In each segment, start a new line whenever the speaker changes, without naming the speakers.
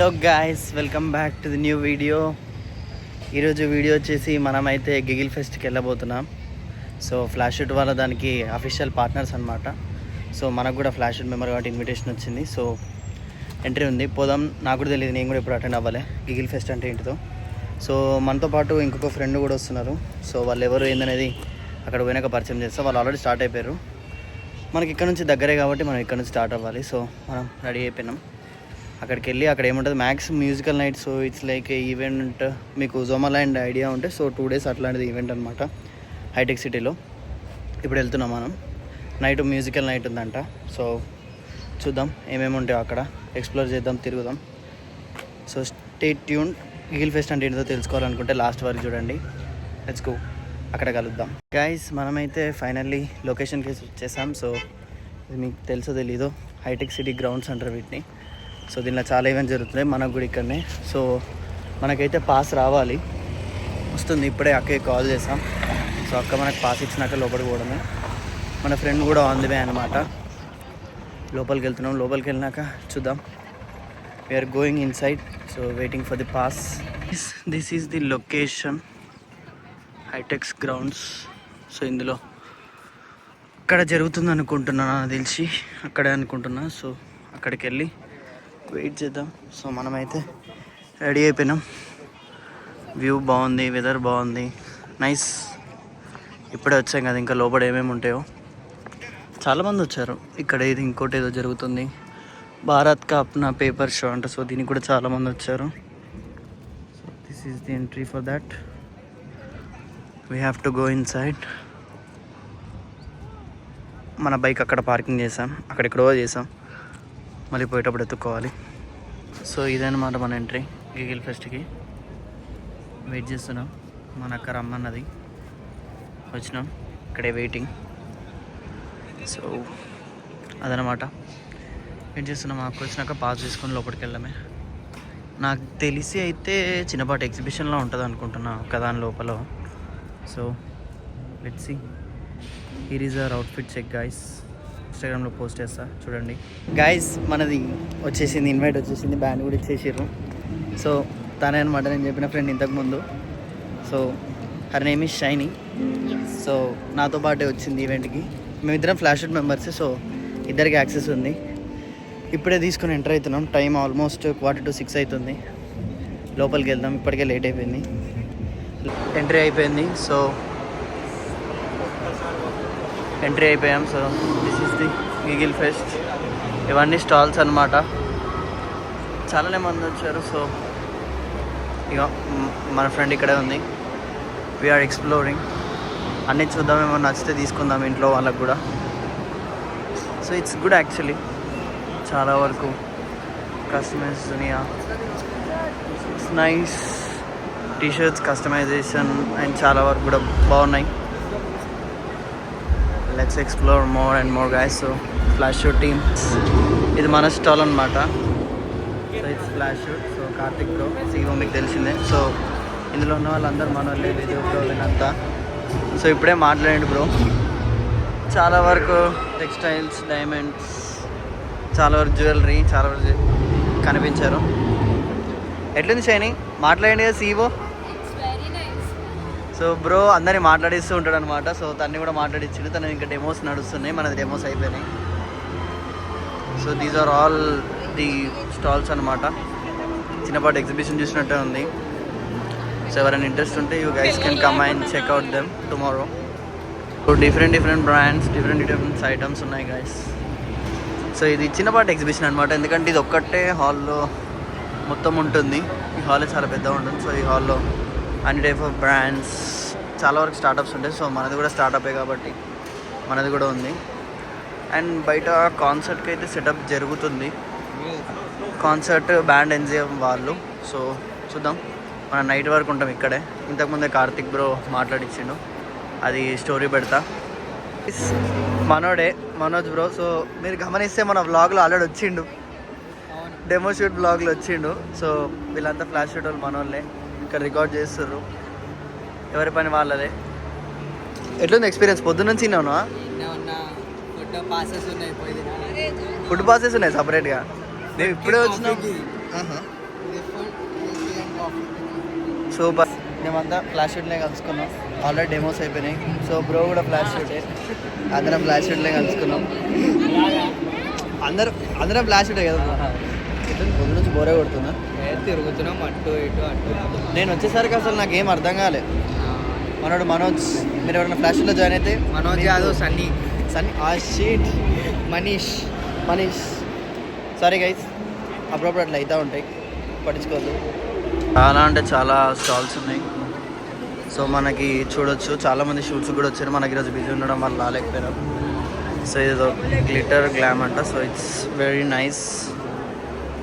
Guys, welcome back to the new video. ఈరోజు video వచ్చేసి మనమైతే గిగిల్ ఫెస్ట్కి వెళ్ళబోతున్నాం. సో ఫ్లాష్ షూట్ వాళ్ళ దానికి అఫీషియల్ పార్ట్నర్స్ అనమాట. సో మనకు కూడా ఫ్లాష్ షూట్ మెంబర్ కాబట్టి ఇన్విటేషన్ వచ్చింది. సో ఎంట్రీ ఉంది, పోదాం. నాకు కూడా తెలియదు, నేను కూడా ఇప్పుడు అటెండ్ అవ్వాలి గిగిల్ ఫెస్ట్ అంటే ఏంటిదో. సో మనతో పాటు ఇంకొక ఫ్రెండ్ కూడా వస్తున్నారు. సో వాళ్ళు ఎవరు ఏందనేది అక్కడ పోయినాక పరిచయం చేస్తాం. వాళ్ళు ఆల్రెడీ స్టార్ట్ అయిపోయారు. మనకి ఇక్కడ నుంచి దగ్గరే కాబట్టి మనం ఇక్కడ నుంచి స్టార్ట్ అవ్వాలి. సో మనం రెడీ అయిపోయినాం. అక్కడికి వెళ్ళి అక్కడ ఏముంటుంది, max musical night. So it's like event. మీకు జోమాల్యాండ్ ఐడియా ఉంటే సో 2 days అట్లాంటిది ఈవెంట్ అనమాట హైటెక్ సిటీలో. ఇప్పుడు వెళ్తున్నాం మనం. నైట్ మ్యూజికల్ నైట్ ఉందంట. సో చూద్దాం ఏమేమి ఉంటాయో అక్కడ, ఎక్స్ప్లోర్ చేద్దాం, తిరుగుదాం. So stay tune. Giggle fest అంటే ఏంటో తెలుసుకోవాలనుకుంటే లాస్ట్ వరకు చూడండి. లెట్స్ గో, అక్కడ కలుద్దాం. గైస్, మనమైతే ఫైనల్లీ లొకేషన్కి వచ్చేసాం. సో ఇది మీకు తెలుసో తెలీదో, హైటెక్ సిటీ గ్రౌండ్స్ అంటారు వీటిని. సో దీనిలో చాలా ఈవెంట్స్ జరుగుతున్నాయి, మనకు కూడా ఇక్కడనే. సో మనకైతే పాస్ రావాలి, వస్తుంది. ఇప్పుడే అక్కకి కాల్ చేసాం. సో అక్క మనకు పాస్ ఇచ్చినాక లోపలికి పోవడమే. మన ఫ్రెండ్ కూడా ఆన్ ది వే అనమాట. లోపలికి వెళ్తున్నాం. లోపలికి వెళ్ళినాక చూద్దాం. We're going inside. So waiting for the pass. This is the location, Hitex grounds. So ఇందులో అక్కడ జరుగుతుంది అనుకుంటున్నాను, నాకు తెలిసి అక్కడే అనుకుంటున్నా. సో అక్కడికి వెళ్ళి వెయిట్ చేద్దాం. సో మనమైతే రెడీ అయిపోయినాం. వ్యూ బాగుంది, వెదర్ బాగుంది, నైస్. ఇప్పుడే వచ్చాం కదా, ఇంకా లోపల ఏమేమి ఉంటాయో. చాలామంది వచ్చారు. ఇక్కడ ఇది ఇంకోటి ఏదో జరుగుతుంది, భారత్ కా అప్నా పేపర్ షో అంట. సో దీనికి కూడా చాలామంది వచ్చారు. So this is the entry for that. We have to go in side. మన బైక్ అక్కడ పార్కింగ్ చేసాం, అక్కడెక్కడో చేసాం, మళ్ళీ పోయేటప్పుడు ఎత్తుక్కోవాలి. సో ఇదన్నమాట మన ఎంట్రీ గిగిల్ ఫెస్ట్కి. వెయిట్ చేస్తున్నాం, మన అక్క రమ్మన్నది, వచ్చినాం. ఇక్కడే వెయిటింగ్. సో అదనమాట, వెయిట్ చేస్తున్నాం. అక్క వచ్చినాక పాస్ తీసుకొని లోపలికి వెళ్ళడమే. నాకు తెలిసి అయితే చిన్నపాటి ఎగ్జిబిషన్లో ఉంటుంది అనుకుంటున్నా ఒకదాని లోపల. So let's see. Here is our outfit check guys. ఇన్స్టాగ్రామ్లో పోస్ట్ చేస్తా, చూడండి. గైస్, మనది వచ్చేసింది, ఇన్వైట్ వచ్చేసింది, బ్యాండ్ కూడా ఇచ్చేసారు. సో తనే అనమాట నేను చెప్పిన ఫ్రెండ్ ఇంతకుముందు. So her name is shiny. So నాతో పాటే వచ్చింది ఈవెంట్కి. మేమిద్దరం ఫ్లాష్ షూట్ మెంబర్స్. సో ఇద్దరికి యాక్సెస్ ఉంది. ఇప్పుడే తీసుకుని ఎంటర్ అవుతున్నాం. టైం ఆల్మోస్ట్ 5:45 అవుతుంది. లోపలికి వెళ్దాం, ఇప్పటికే లేట్ అయిపోయింది. ఎంట్రీ అయిపోయింది. సో ఎంట్రీ అయిపోయాం. So this is the giggle pest. ఇవన్నీ స్టాల్స్ అనమాట. చాలానే మంది వచ్చారు. సో ఇక మన ఫ్రెండ్ ఇక్కడే ఉంది. We're exploring. అన్నీ చూద్దాం, ఏమో నచ్చితే తీసుకుందాం ఇంట్లో వాళ్ళకు కూడా. So it's good actually. చాలా వరకు కస్టమైజ్ దునియా, it's nice. T shirts customization and చాలా వరకు కూడా బాగున్నాయి. Let's explore more and more guys. So flash shoot team, ఇది మన స్టాల్ అనమాట. So it's flash shoot. So Karthik bro, CEO మీకు తెలిసిందే. సో ఇందులో ఉన్న వాళ్ళందరూ మన వాళ్ళే, వీడియో బ్రో వీళ్ళంతా. సో ఇప్పుడే మాట్లాడండి బ్రో. చాలా వరకు టెక్స్టైల్స్, డైమండ్స్, చాలా వరకు జ్యువెలరీ, చాలా వరకు కనిపించారు. ఎట్లుంది షైనీ? మాట్లాడండి కదా సీఓ. సో బ్రో అందరినీ మాట్లాడిస్తూ ఉంటాడు అనమాట. సో తన్ని కూడా మాట్లాడించిండు. తను ఇంకా డెమోస్ నడుస్తున్నాయి, మనది డెమోస్ అయిపోయినాయి. So these are all the stalls అనమాట. చిన్నపాటి ఎగ్జిబిషన్ చూసినట్టే ఉంది. సో ఎవరైనా ఇంట్రెస్ట్ ఉంటే you guys can come and check out them tomorrow. So different brands, different items ఉన్నాయి గైస్. సో ఇది చిన్నపాటి ఎగ్జిబిషన్ అనమాట, ఎందుకంటే ఇది ఒక్కటే హాల్లో మొత్తం ఉంటుంది. ఈ హాల్ చాలా పెద్దగా ఉంటుంది. సో ఈ హాల్లో అన్ని టైప్ ఆఫ్ బ్రాండ్స్, చాలా వరకు స్టార్టప్స్ ఉంటాయి. సో మనది కూడా స్టార్టపే కాబట్టి మనది కూడా ఉంది. అండ్ బయట కాన్సర్ట్కి అయితే సెటప్ జరుగుతుంది. కాన్సర్ట్ బ్యాండ్ ఎన్జిఎం వాళ్ళు. సో చూద్దాం, మనం నైట్ వరకు ఉంటాం ఇక్కడే. ఇంతకుముందే కార్తిక్ బ్రో మాట్లాడిచ్చిండు, అది స్టోరీ పెడతా. మనోజ్ బ్రో. సో మీరు గమనిస్తే మన వ్లాగ్లో ఆల్రెడీ వచ్చిండు, డెమో షూట్ బ్లాగ్లో వచ్చిండు. సో వీళ్ళంతా ఫ్లాష్ షూట్ వాళ్ళు మనోళ్ళే, ఇక్కడ రికార్డ్ చేస్తుర్రు, ఎవరి పని వాళ్ళదే. ఎట్లుంది ఎక్స్పీరియన్స్? పొద్దున్న నుంచి ఉన్నాను. ఫుడ్ పాసెస్ ఉన్నాయి సపరేట్గా. మేము ఇప్పుడే వచ్చినాం. సూపర్. మేమంతా ఫ్లాష్ షూట్లే కలుసుకున్నాం. ఆల్రెడీ డెమోస్ అయిపోయినాయి. సో బ్రో కూడా ఫ్లాష్ షూటే. అందరం ఫ్లాష్ షూట్లే కలుసుకున్నాం. అందరం ఫ్లాష్ షూటే కదా. పొద్దు నుంచి బోరే కొడుతున్నా.
తిరుగుతున్నాం అటు ఇటు అటు.
నేను వచ్చేసరికి అసలు నాకేం అర్థం కాలే. మనోడు మనోజ్, మీరు ఎవరైనా ఫ్లాష్ షూట్లో జాయిన్ అయితే
Manoj Yadav, Sunny
sheet, Manish sorry guys, అప్పుడప్పుడు అట్లా అవుతూ ఉంటాయి, పట్టించుకోవద్దు. చాలా అంటే చాలా స్టాల్స్ ఉన్నాయి. సో మనకి చూడొచ్చు చాలామంది షూట్స్ కూడా వచ్చారు. మనకి ఈరోజు బిజీ ఉండడం వల్ల రాలేకపోయినాం. సో ఇది గ్లిటర్ గ్లామ్ అంట. సో ఇట్స్ వెరీ నైస్,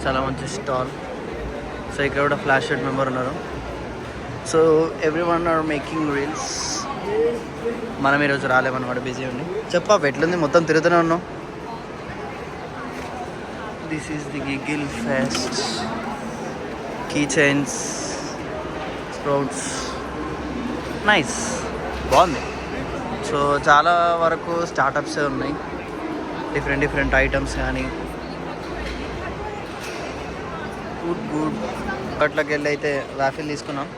చాలా మంచి స్టాల్. సో ఇక్కడ కూడా ఫ్లాష్ షూట్ మెంబర్ ఉన్నారు. So every one or making reels. మనం ఈరోజు రాలేమన్నమాట, బిజీ ఉంది. చెప్పా ఎట్లుంది, మొత్తం తిరుగుతూనే ఉన్నాం. This is the giggle fest. Key chains, sprouts, nice, బాగుంది. సో చాలా వరకు స్టార్టప్సే ఉన్నాయి, డిఫరెంట్ ఐటమ్స్ కానీ. గుడ్ అట్లకి వెళ్ళి అయితే రాఫిల్ తీసుకున్నాం.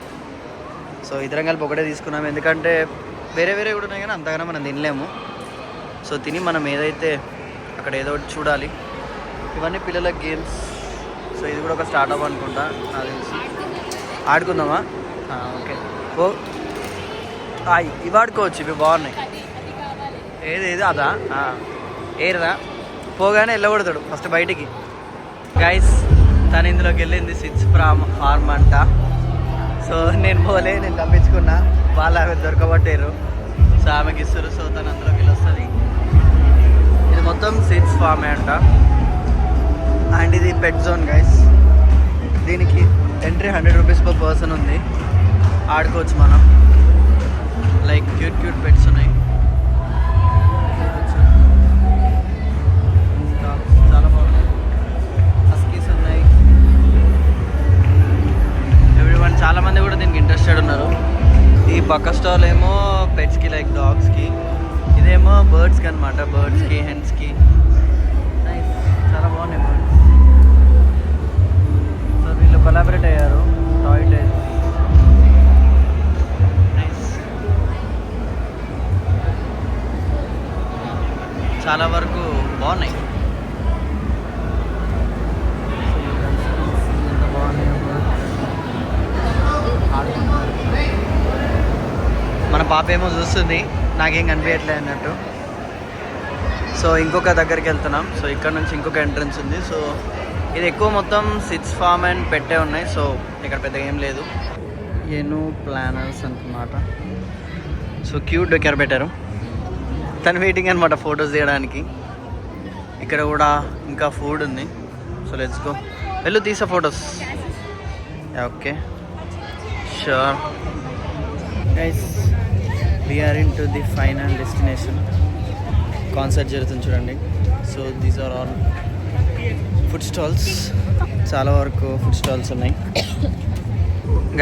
సో ఇద్దరం కలిపి ఒకటే తీసుకున్నాం, ఎందుకంటే వేరే కూడా ఉన్నాయి కానీ అంతగానో మనం తినలేము. సో తిని మనం ఏదైతే అక్కడ ఏదో ఒకటి చూడాలి. ఇవన్నీ పిల్లల గేమ్స్. సో ఇది కూడా ఒక స్టార్ట్అప్ అనుకుంటా నాకు తెలిసి. ఆడుకుందామా? ఓకే. ఇవి ఆడుకోవచ్చు, ఇవి బాగున్నాయి. ఏది అదా ఏరదా పోగానే వెళ్ళకూడతాడు ఫస్ట్ బయటికి. గైస్ తను ఇందులోకి వెళ్ళింది సిట్స్ ఫార్మ్ అంట. సో నేను నేను తప్పించుకున్నా, వాళ్ళు ఆమె దొరకబట్టారు. సో ఆమెకి ఇస్తారు. సో తను అందులోకి వెళ్ళి వస్తుంది. ఇది మొత్తం సిట్స్ ఫార్మే అంట. అండ్ ఇది పెట్ జోన్ గైస్. దీనికి ఎంట్రీ 100 రూపీస్ పర్ పర్సన్ ఉంది. ఆడుకోవచ్చు మనం. లైక్ క్యూట్ పెట్స్ ఉన్నాయి, చాలా బాగున్నాయి. హస్కీస్ ఉన్నాయి. ఎవ్రీవన్ చాలామంది కూడా దీనికి ఇంట్రెస్టెడ్ ఉన్నారు. ఈ పక్క స్టాల్ ఏమో పెట్స్కి, లైక్ డాగ్స్కి. ఇదేమో బర్డ్స్కి అనమాట, బర్డ్స్కి, హెన్స్కి. నైస్, చాలా బాగున్నాయి బర్డ్స్. సో వీళ్ళు కొలాబరేట్ అయ్యారు. టాయిలెట్ చాలా వరకు బాగున్నాయి. మన పాప ఏమో చూస్తుంది, నాకేం కనిపించట్లేదు అన్నట్టు. సో ఇంకొక దగ్గరికి వెళ్తున్నాం. సో ఇక్కడ నుంచి ఇంకొక ఎంట్రన్స్ ఉంది. సో ఇది ఎక్కువ మొత్తం సిట్స్ ఫార్మ్ అండ్ పెట్టే ఉన్నాయి. సో ఇక్కడ పెద్దగా ఏం లేదు. ఏను ప్లానర్స్ అనుకున్నమాట. సో క్యూట్ డెకర్ పెట్టారు. తను వెయిటింగ్ అనమాట ఫొటోస్ తీయడానికి. ఇక్కడ కూడా ఇంకా ఫుడ్ ఉంది. సో లెట్స్ గో, వెళ్ళు తీసా photos. Okay sure guys, we're into the final destination. Concert జరుగుతుంది చూడండి. So these are all food stalls. చాలా వరకు ఫుడ్ స్టాల్స్ ఉన్నాయి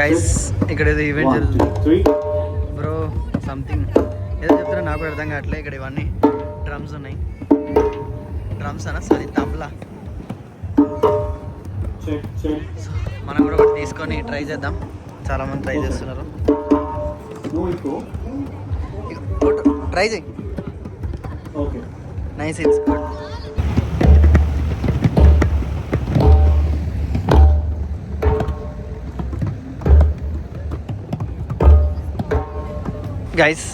గైస్. ఇక్కడ ఏదో ఈవెంట్ జరుగుతుంది బ్రో, సంథింగ్ ఏదో చెప్తున్నా, నాకు అర్థం కావట్లేదు. ఇక్కడ ఇవన్నీ డ్రమ్స్ ఉన్నాయి. డ్రమ్స్ అన్నా, సారీ తబలా. మనం కూడా ఒకటి తీసుకొని ట్రై చేద్దాం. చాలామంది ట్రై చేస్తున్నారు. ట్రై చేయి. Nice, it's good. గైస్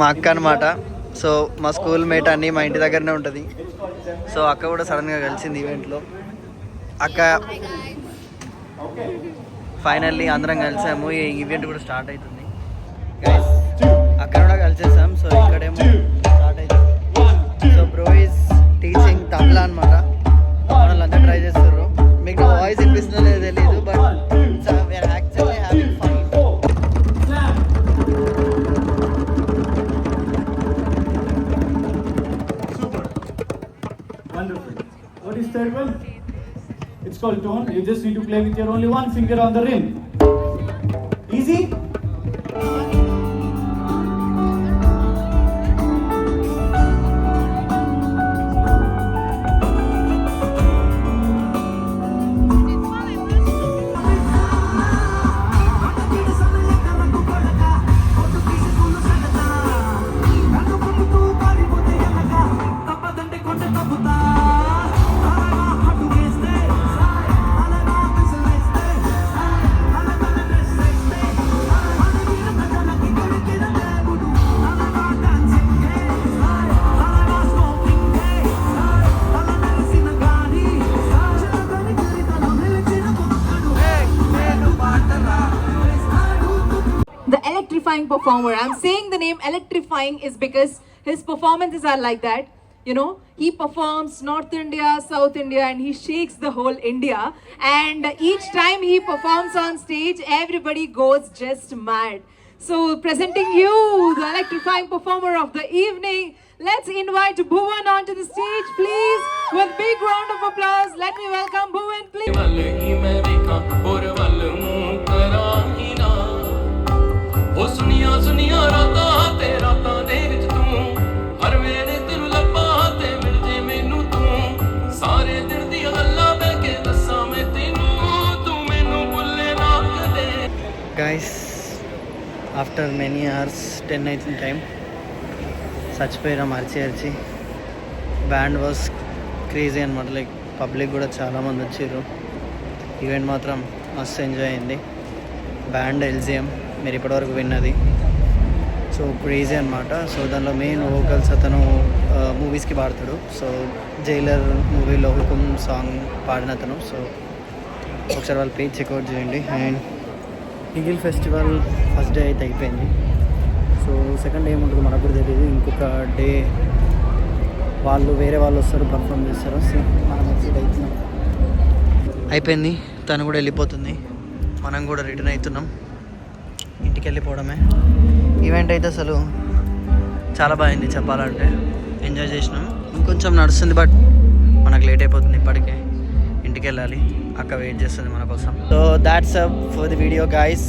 మా అక్క అనమాట. సో మా స్కూల్ మేట్ అన్నీ మా ఇంటి దగ్గరనే ఉంటుంది. సో అక్క కూడా సడన్గా కలిసింది ఈవెంట్లో. అక్క ఫైనల్లీ అందరం కలిసాము. ఈ ఈవెంట్ కూడా స్టార్ట్ అవుతుంది గైస్. అక్కడ కూడా కలిసేసాం. సో ఇక్కడేమో స్టార్ట్ అవుతుంది. So bro is teaching tabla అనమాట. వాళ్ళంతా ట్రై చేస్తారు. మీకు నా వాయిస్ వినిపిస్తుందో లేదో తెలియదు, but we're actually having fun.
Wonderful. What is third one? It's called tone. You just need to play with your only one finger on the rim. Easy?
performer. I'm saying the name electrifying is because his performances are like that. You know, he performs North India, South India, and he shakes the whole India. And each time he performs on stage, everybody goes just mad. So presenting you the electrifying performer of the evening, let's invite Bhuvan onto the stage, please, with big round of applause. Let me welcome Bhuvan, please.
Guys, after many hours, 10 అవుతుంది time, చచ్చిపోయినా అరిచి band was crazy అనమాట. Like public కూడా చాలామంది వచ్చారు. Event మాత్రం మస్తు enjoy అయింది. బ్యాండ్ ఎల్జిఎం మీరు ఇప్పటివరకు విన్నది. సో క్రేజీ అనమాట. సో దానిలో మెయిన్ వోకల్స్ అతను మూవీస్కి పాడతాడు. సో జైలర్ మూవీలో హుకుమ్ సాంగ్ పాడిన అతను. సో ఒకసారి వాళ్ళ పేజ్ చెక్అవుట్ చేయండి. And giggle festival first day అయితే అయిపోయింది. సో సెకండ్ డే ఏముంటుందో మనకు కూడా తెలియదు. ఇంకొక డే వేరే వాళ్ళు వస్తారు, పర్ఫామ్ చేస్తారు. సో మనం ఎక్సైట్ అవుతున్నాం. అయిపోయింది, తను కూడా వెళ్ళిపోతుంది, మనం కూడా రిటర్న్ అవుతున్నాం. ఇంటికి వెళ్ళిపోవడమే. ఈవెంట్ అయితే అసలు చాలా బాగుంది చెప్పాలంటే. ఎంజాయ్ చేసినాం. ఇంకొంచెం నడుస్తుంది, బట్ మనకు లేట్ అయిపోతుంది. ఇప్పటికే ఇంటికి వెళ్ళాలి, అక్క వెయిట్ చేస్తుంది మన కోసం. So that's up for the video guys.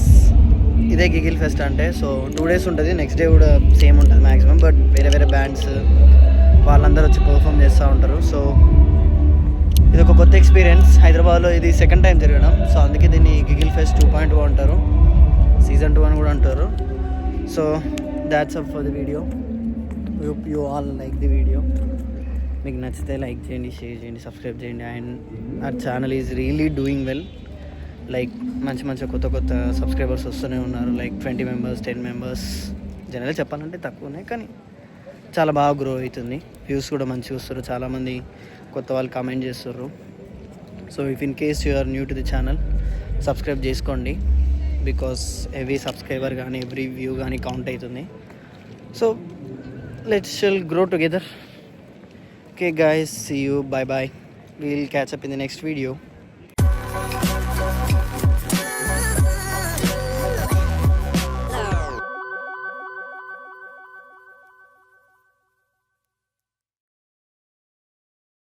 ఇదే గిగిల్ ఫెస్ట్ అంటే. సో 2 days ఉంటుంది, నెక్స్ట్ డే కూడా సేమ్ ఉంటుంది మ్యాక్సిమం. బట్ వేరే వేరే బ్యాండ్స్ వాళ్ళందరూ వచ్చి పర్ఫామ్ చేస్తూ ఉంటారు. సో ఇది ఒక కొత్త ఎక్స్పీరియన్స్. హైదరాబాద్లో ఇది సెకండ్ టైం తిరగడం. సో అందుకే దీన్ని గిగిల్ ఫెస్ట్ 2.2 అంటారు, సీజన్ 2 అని కూడా అంటారు. So that's up for the video. Hope you all like the video. మీకు నచ్చితే లైక్ చేయండి, షేర్ చేయండి, సబ్స్క్రైబ్ చేయండి. And our channel is really doing well. Like మంచి కొత్త సబ్స్క్రైబర్స్ వస్తూనే ఉన్నారు. Like 20 members, 10 members. జనరల్గా చెప్పాలంటే తక్కువనే, కానీ చాలా బాగా గ్రో అవుతుంది. వ్యూస్ కూడా మంచిగా వస్తారు. చాలామంది కొత్త వాళ్ళు కామెంట్ చేస్తారు. So if in case you are new to the channel, subscribe చేసుకోండి. బికాస్ ఎవ్రీ సబ్స్క్రైబర్ కానీ ఎవ్రీ వ్యూ కానీ కౌంట్ అవుతుంది. So let's shall grow together. Okay guys, see you, bye bye. We'll catch up in the next video.